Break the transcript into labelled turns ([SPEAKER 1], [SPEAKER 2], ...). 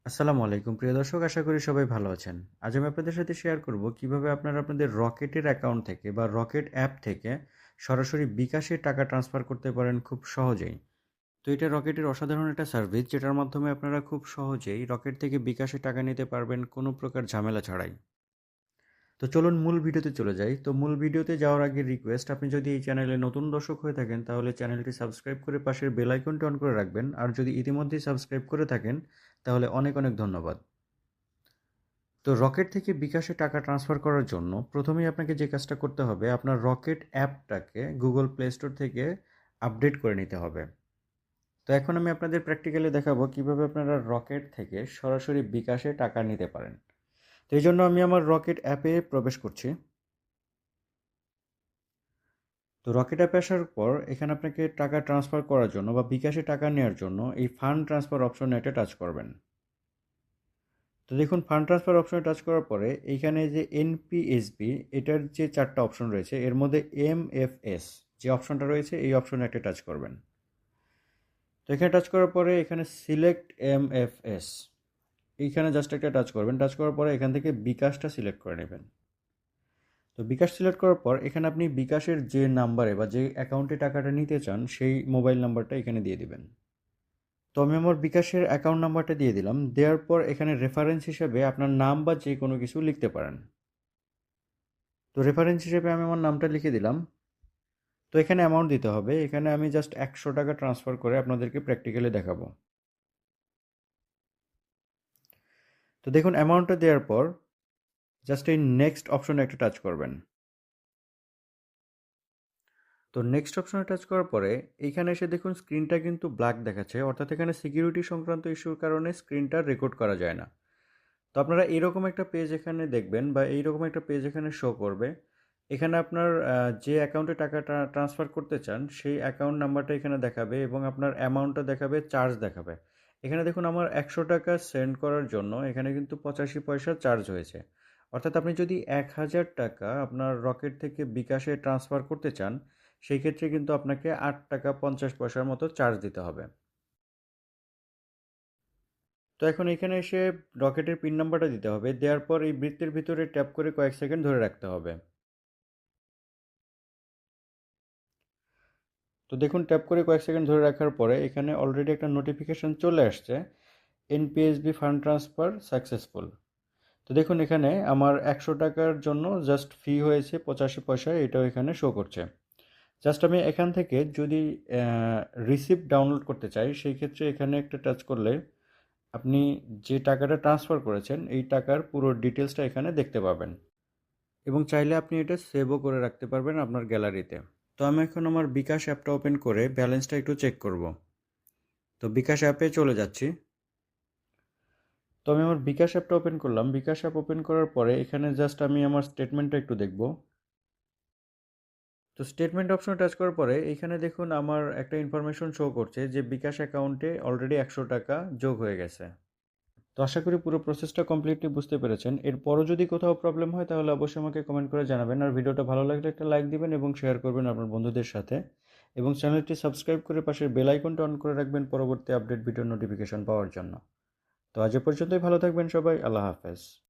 [SPEAKER 1] আসসালামু আলাইকুম প্রিয় দর্শক, আশা করি সবাই ভালো আছেন। আজ আমি আপনাদের সাথে শেয়ার করব কিভাবে আপনারা আপনাদের রকেটের অ্যাকাউন্ট থেকে বা রকেট অ্যাপ থেকে সরাসরি বিকাশে টাকা ট্রান্সফার করতে পারেন খুব সহজেই। তো এটা রকেটের অসাধারণ একটা সার্ভিস, যেটার মাধ্যমে আপনারা খুব সহজেই রকেট থেকে বিকাশে টাকা নিতে পারবেন কোনো প্রকার ঝামেলা ছাড়াই। তো চলুন মূল ভিডিওতে চলে যাই। তো মূল ভিডিওতে যাওয়ার আগে রিকোয়েস্ট, আপনি যদি এই চ্যানেলে নতুন দর্শক হয়ে থাকেন তাহলে চ্যানেলটি সাবস্ক্রাইব করে পাশের বেল আইকনটি অন করে রাখবেন, আর যদি ইতিমধ্যেই সাবস্ক্রাইব করে থাকেন তাহলে অনেক অনেক ধন্যবাদ। তো রকেট থেকে বিকাশে টাকা ট্রান্সফার করার জন্য প্রথমেই আপনাকে যে কাজটা করতে হবে, আপনার রকেট অ্যাপটাকে গুগল প্লে স্টোর থেকে আপডেট করে নিতে হবে। তো এখন আমি আপনাদের প্র্যাকটিক্যালি দেখাবো কিভাবে আপনারা রকেট থেকে সরাসরি বিকাশে টাকা নিতে পারেন। তো এই জন্য আমি আমার রকেট অ্যাপে প্রবেশ করছি। তো রকেট অ্যাপে আসার পর এখানে আপনাকে টাকা ট্রান্সফার করার জন্য বা বিকাশে টাকা নেওয়ার জন্য এই ফান্ড ট্রান্সফার অপশনে একটা টাচ করবেন। তো দেখুন, ফান্ড ট্রান্সফার অপশনে টাচ করার পরে এইখানে যে এনপিএসবি, এটার যে চারটা অপশন রয়েছে এর মধ্যে এমএফএস যে অপশনটা রয়েছে এই অপশনে একটা টাচ করবেন। তো এখানে টাচ করার পরে এখানে সিলেক্ট এমএফএস, এইখানে জাস্ট একটা টাচ করবেন। টাচ করার পরে এখান থেকে বিকাশটা সিলেক্ট করে নেবেন। তো বিকাশ সিলেক্ট করার পর এখানে আপনি বিকাশের যে নাম্বারে বা যে অ্যাকাউন্টে টাকাটা নিতে চান সেই মোবাইল নাম্বারটা এখানে দিয়ে দিবেন। তো আমি আমার বিকাশের অ্যাকাউন্ট নাম্বারটা দিয়ে দিলাম। দেওয়ার পর এখানে রেফারেন্স হিসেবে আপনার নাম বা যে কোনো কিছু লিখতে পারেন। তো রেফারেন্স হিসেবে আমি আমার নামটা লিখে দিলাম। তো এখানে অ্যামাউন্ট দিতে হবে। এখানে আমি জাস্ট 100 টাকা ট্রান্সফার করে আপনাদেরকে প্র্যাকটিক্যালি দেখাবো। তো দেখুন, অ্যামাউন্টটা দেওয়ার পর জাস্ট এই নেক্সট অপশনে একটা টাচ করবেন। তো নেক্সট অপশনে টাচ করার পরে এইখানে এসে দেখুন স্ক্রিনটা কিন্তু ব্ল্যাক দেখাচ্ছে, অর্থাৎ এখানে সিকিউরিটি সংক্রান্ত ইস্যুর কারণে স্ক্রিনটা রেকর্ড করা যায় না। তো আপনারা এইরকম একটা পেজ এখানে দেখবেন বা এইরকম একটা পেজ এখানে শো করবে। এখানে আপনার যে অ্যাকাউন্টে টাকাটা ট্রান্সফার করতে চান সেই অ্যাকাউন্ট নাম্বারটা এখানে দেখাবে এবং আপনার অ্যামাউন্টটা দেখাবে, চার্জ দেখাবে। এখানে দেখুন আমার 100 টাকা সেন্ড করার জন্য এখানে কিন্তু 85 পয়সা চার্জ হয়েছে। অর্থাৎ আপনি যদি 1000 টাকা আপনার রকেট থেকে বিকাশে ট্রান্সফার করতে চান সেই ক্ষেত্রে কিন্তু আপনাকে 8 টাকা 50 পয়সার মতো চার্জ দিতে হবে। তো এখন এখানে এসে রকেটের পিন নাম্বারটা দিতে হবে। দেওয়ার পর এই বৃত্তের ভিতরে ট্যাপ করে কয়েক সেকেন্ড ধরে রাখতে হবে। তো দেখুন, ট্যাপ করে কয়েক সেকেন্ড ধরে রাখার পরে এখানে অলরেডি একটা নোটিফিকেশন চলে আসছে, এনপিএসবি ফান্ড ট্রান্সফার সাকসেসফুল। তো দেখুন, এখানে আমার 100 টাকার জন্য জাস্ট ফি হয়েছে 85 পয়সা, এটাও এখানে শো করছে। জাস্ট আমি এখান থেকে যদি রিসিপ্ট ডাউনলোড করতে চাই সেই ক্ষেত্রে এখানে একটা টাচ করলে আপনি যে টাকাটা ট্রান্সফার করেছেন এই টাকার পুরো ডিটেলসটা এখানে দেখতে পাবেন এবং চাইলে আপনি এটা সেভও করে রাখতে পারবেন আপনার গ্যালারিতে। তো আমি এখন আমার বিকাশ অ্যাপটা ওপেন করে ব্যালেন্সটা একটু চেক করব। তো বিকাশ অ্যাপে চলে যাচ্ছি। তো আমি আমার বিকাশ অ্যাপটা ওপেন করলাম। বিকাশ অ্যাপ ওপেন করার পরে এখানে জাস্ট আমি আমার স্টেটমেন্টটা একটু দেখব। তো স্টেটমেন্ট অপশনে টাচ করার পরে এখানে দেখুন আমার একটা ইনফরমেশন শো করছে যে বিকাশ অ্যাকাউন্টে অলরেডি 100 টাকা যোগ হয়ে গেছে। তো আশা করি পুরো প্রসেসটা কমপ্লিটলি বুঝতে পেরেছেন। এরপরও যদি কোথাও প্রবলেম হয় তাহলে অবশ্যই আমাকে কমেন্ট করে জানাবেন, আর ভিডিওটা ভালো লাগলে একটা লাইক দিবেন এবং শেয়ার করবেন আপনার বন্ধুদের সাথে, এবং চ্যানেলটি সাবস্ক্রাইব করে পাশের বেল আইকনটা অন করে রাখবেন পরবর্তী আপডেট ভিডিও নোটিফিকেশন পাওয়ার জন্য। তো আজ এ পর্যন্তই, ভালো থাকবেন সবাই, আল্লাহ হাফেজ।